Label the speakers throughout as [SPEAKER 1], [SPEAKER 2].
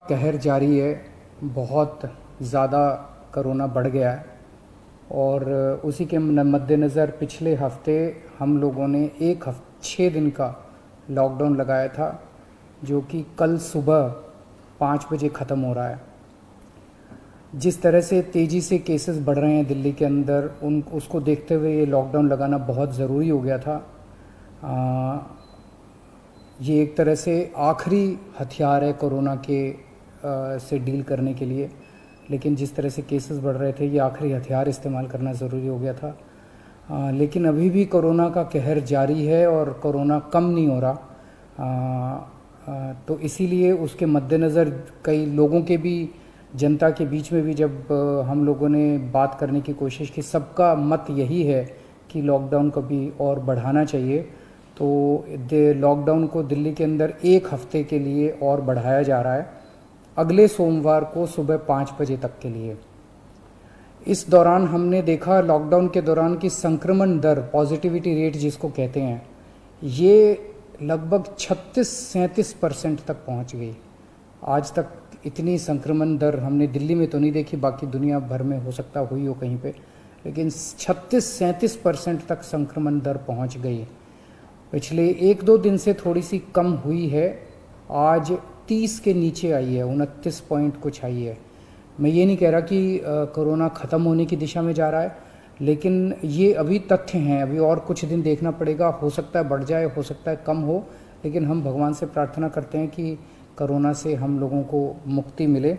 [SPEAKER 1] कहर जारी है। बहुत ज़्यादा कोरोना बढ़ गया है और उसी के मद्देनज़र पिछले हफ्ते हम लोगों ने 6 दिन का लॉकडाउन लगाया था, जो कि कल सुबह 5 बजे ख़त्म हो रहा है। जिस तरह से तेज़ी से केसेस बढ़ रहे हैं दिल्ली के अंदर, उसको देखते हुए ये लॉकडाउन लगाना बहुत ज़रूरी हो गया था। ये एक तरह से आखिरी हथियार है कोरोना के से डील करने के लिए, लेकिन जिस तरह से केसेस बढ़ रहे थे, ये आखिरी हथियार इस्तेमाल करना ज़रूरी हो गया था। लेकिन अभी भी कोरोना का कहर जारी है और कोरोना कम नहीं हो रहा। तो इसीलिए उसके मद्देनज़र कई लोगों के भी, जनता के बीच में भी जब हम लोगों ने बात करने की कोशिश की, सबका मत यही है कि लॉकडाउन को भी और बढ़ाना चाहिए। तो लॉकडाउन को दिल्ली के अंदर 1 हफ्ते के लिए और बढ़ाया जा रहा है, अगले सोमवार को सुबह 5 बजे तक के लिए। इस दौरान हमने देखा, लॉकडाउन के दौरान की संक्रमण दर, पॉजिटिविटी रेट जिसको कहते हैं, ये लगभग 36-37% तक पहुंच गई। आज तक इतनी संक्रमण दर हमने दिल्ली में तो नहीं देखी, बाकी दुनिया भर में हो सकता हुई हो कहीं पे, लेकिन 36-37% तक संक्रमण दर पहुंच गई। पिछले 1-2 दिन से थोड़ी सी कम हुई है, आज 30 के नीचे आई है, 29 पॉइंट कुछ आई है। मैं ये नहीं कह रहा कि कोरोना ख़त्म होने की दिशा में जा रहा है, लेकिन ये अभी तथ्य हैं, अभी और कुछ दिन देखना पड़ेगा। हो सकता है बढ़ जाए, हो सकता है कम हो, लेकिन हम भगवान से प्रार्थना करते हैं कि कोरोना से हम लोगों को मुक्ति मिले।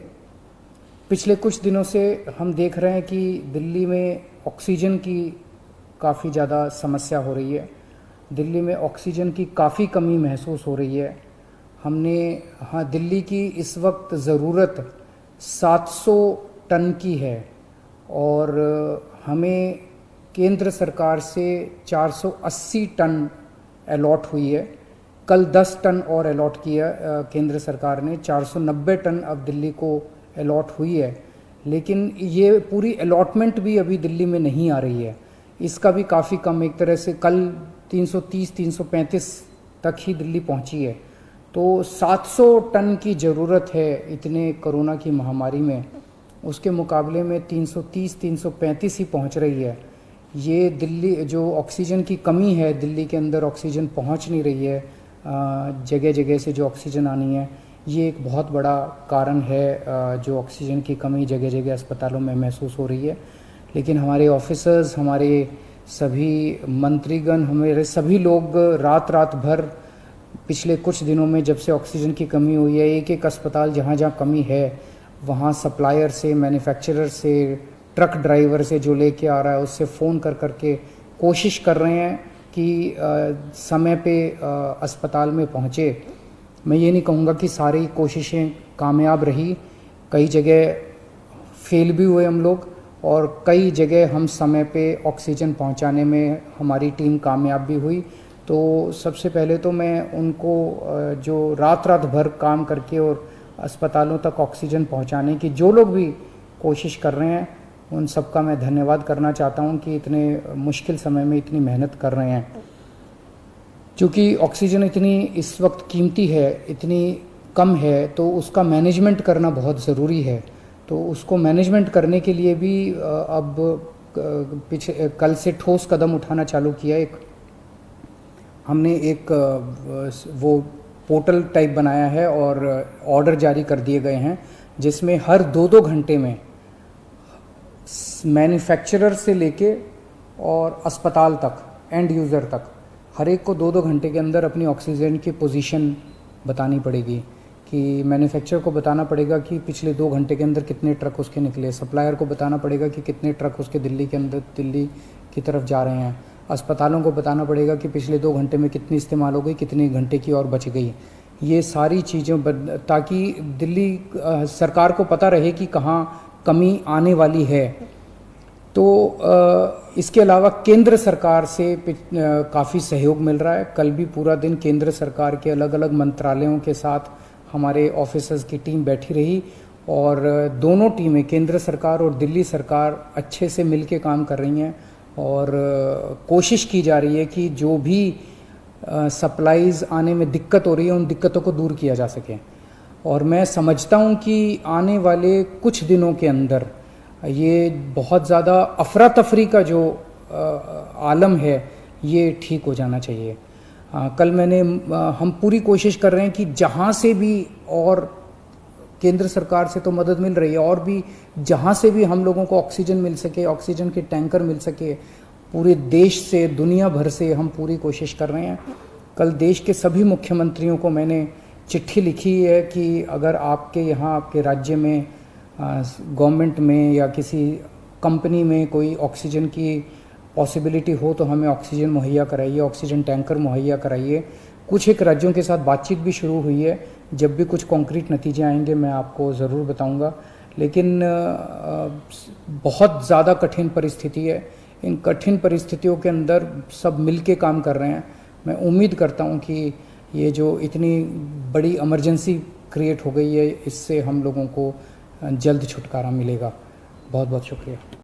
[SPEAKER 1] पिछले कुछ दिनों से हम देख रहे हैं कि दिल्ली में ऑक्सीजन की काफ़ी ज़्यादा समस्या हो रही है। दिल्ली में ऑक्सीजन की काफ़ी कमी महसूस हो रही है। दिल्ली की इस वक्त ज़रूरत 700 टन की है और हमें केंद्र सरकार से 480 टन अलॉट हुई है। कल 10 टन और अलॉट किया केंद्र सरकार ने, 490 टन अब दिल्ली को अलॉट हुई है। लेकिन ये पूरी अलॉटमेंट भी अभी दिल्ली में नहीं आ रही है, इसका भी काफ़ी कम, एक तरह से कल 330-335 तक ही दिल्ली पहुंची है। तो 700 टन की ज़रूरत है इतने कोरोना की महामारी में, उसके मुकाबले में 330-335 ही पहुंच रही है। ये दिल्ली जो ऑक्सीजन की कमी है, दिल्ली के अंदर ऑक्सीजन पहुंच नहीं रही है, जगह जगह से जो ऑक्सीजन आनी है, ये एक बहुत बड़ा कारण है जो ऑक्सीजन की कमी जगह जगह अस्पतालों में महसूस हो रही है। लेकिन हमारे ऑफिसर्स, हमारे सभी मंत्रीगण, हमारे सभी लोग रात रात भर पिछले कुछ दिनों में, जब से ऑक्सीजन की कमी हुई है, एक अस्पताल जहाँ जहाँ कमी है वहाँ सप्लायर से, मैन्युफैक्चरर से, ट्रक ड्राइवर से जो लेके आ रहा है उससे फ़ोन कर करके कोशिश कर रहे हैं कि समय पे अस्पताल में पहुँचे। मैं ये नहीं कहूँगा कि सारी कोशिशें कामयाब रही, कई जगह फेल भी हुए हम लोग, और कई जगह हम समय पे ऑक्सीजन पहुंचाने में हमारी टीम कामयाब भी हुई। तो सबसे पहले तो मैं उनको जो रात रात भर काम करके और अस्पतालों तक ऑक्सीजन पहुंचाने की जो लोग भी कोशिश कर रहे हैं, उन सबका मैं धन्यवाद करना चाहता हूं कि इतने मुश्किल समय में इतनी मेहनत कर रहे हैं। क्योंकि ऑक्सीजन इतनी इस वक्त कीमती है, इतनी कम है, तो उसका मैनेजमेंट करना बहुत ज़रूरी है। तो उसको मैनेजमेंट करने के लिए भी अब कल से ठोस कदम उठाना चालू किया। हमने एक वो पोर्टल टाइप बनाया है और ऑर्डर जारी कर दिए गए हैं, जिसमें हर 2-2 घंटे में मैन्युफैक्चरर से लेके और अस्पताल तक, एंड यूज़र तक, हर एक को 2-2 घंटे के अंदर अपनी ऑक्सीजन की पोजीशन बतानी पड़ेगी। कि मैन्युफैक्चरर को बताना पड़ेगा कि पिछले 2 घंटे के अंदर कितने ट्रक उसके निकले, सप्लायर को बताना पड़ेगा कि कितने ट्रक उसके दिल्ली की तरफ जा रहे हैं, अस्पतालों को बताना पड़ेगा कि पिछले 2 घंटे में कितनी इस्तेमाल हो गई, कितने घंटे की और बच गई। ये सारी चीज़ें ताकि दिल्ली सरकार को पता रहे कि कहाँ कमी आने वाली है। तो इसके अलावा केंद्र सरकार से काफ़ी सहयोग मिल रहा है। कल भी पूरा दिन केंद्र सरकार के अलग अलग मंत्रालयों के साथ हमारे ऑफिसर्स की टीम बैठी रही और दोनों टीमें, केंद्र सरकार और दिल्ली सरकार, अच्छे से मिलके काम कर रही हैं और कोशिश की जा रही है कि जो भी सप्लाईज आने में दिक्कत हो रही है, उन दिक्कतों को दूर किया जा सके। और मैं समझता हूँ कि आने वाले कुछ दिनों के अंदर ये बहुत ज़्यादा अफरा तफरी का जो आलम है ये ठीक हो जाना चाहिए। कल हम पूरी कोशिश कर रहे हैं कि जहाँ से भी, और केंद्र सरकार से तो मदद मिल रही है, और भी जहाँ से भी हम लोगों को ऑक्सीजन मिल सके, ऑक्सीजन के टैंकर मिल सके, पूरे देश से, दुनिया भर से हम पूरी कोशिश कर रहे हैं। कल देश के सभी मुख्यमंत्रियों को मैंने चिट्ठी लिखी है कि अगर आपके यहाँ, आपके राज्य में, गवर्नमेंट में या किसी कंपनी में कोई ऑक्सीजन की पॉसिबिलिटी हो तो हमें ऑक्सीजन मुहैया कराइए, ऑक्सीजन टैंकर मुहैया कराइए। कुछ एक राज्यों के साथ बातचीत भी शुरू हुई है। जब भी कुछ कॉन्क्रीट नतीजे आएंगे मैं आपको ज़रूर बताऊंगा। लेकिन बहुत ज़्यादा कठिन परिस्थिति है। इन कठिन परिस्थितियों के अंदर सब मिलके काम कर रहे हैं। मैं उम्मीद करता हूं कि ये जो इतनी बड़ी इमरजेंसी क्रिएट हो गई है, इससे हम लोगों को जल्द छुटकारा मिलेगा। बहुत बहुत शुक्रिया।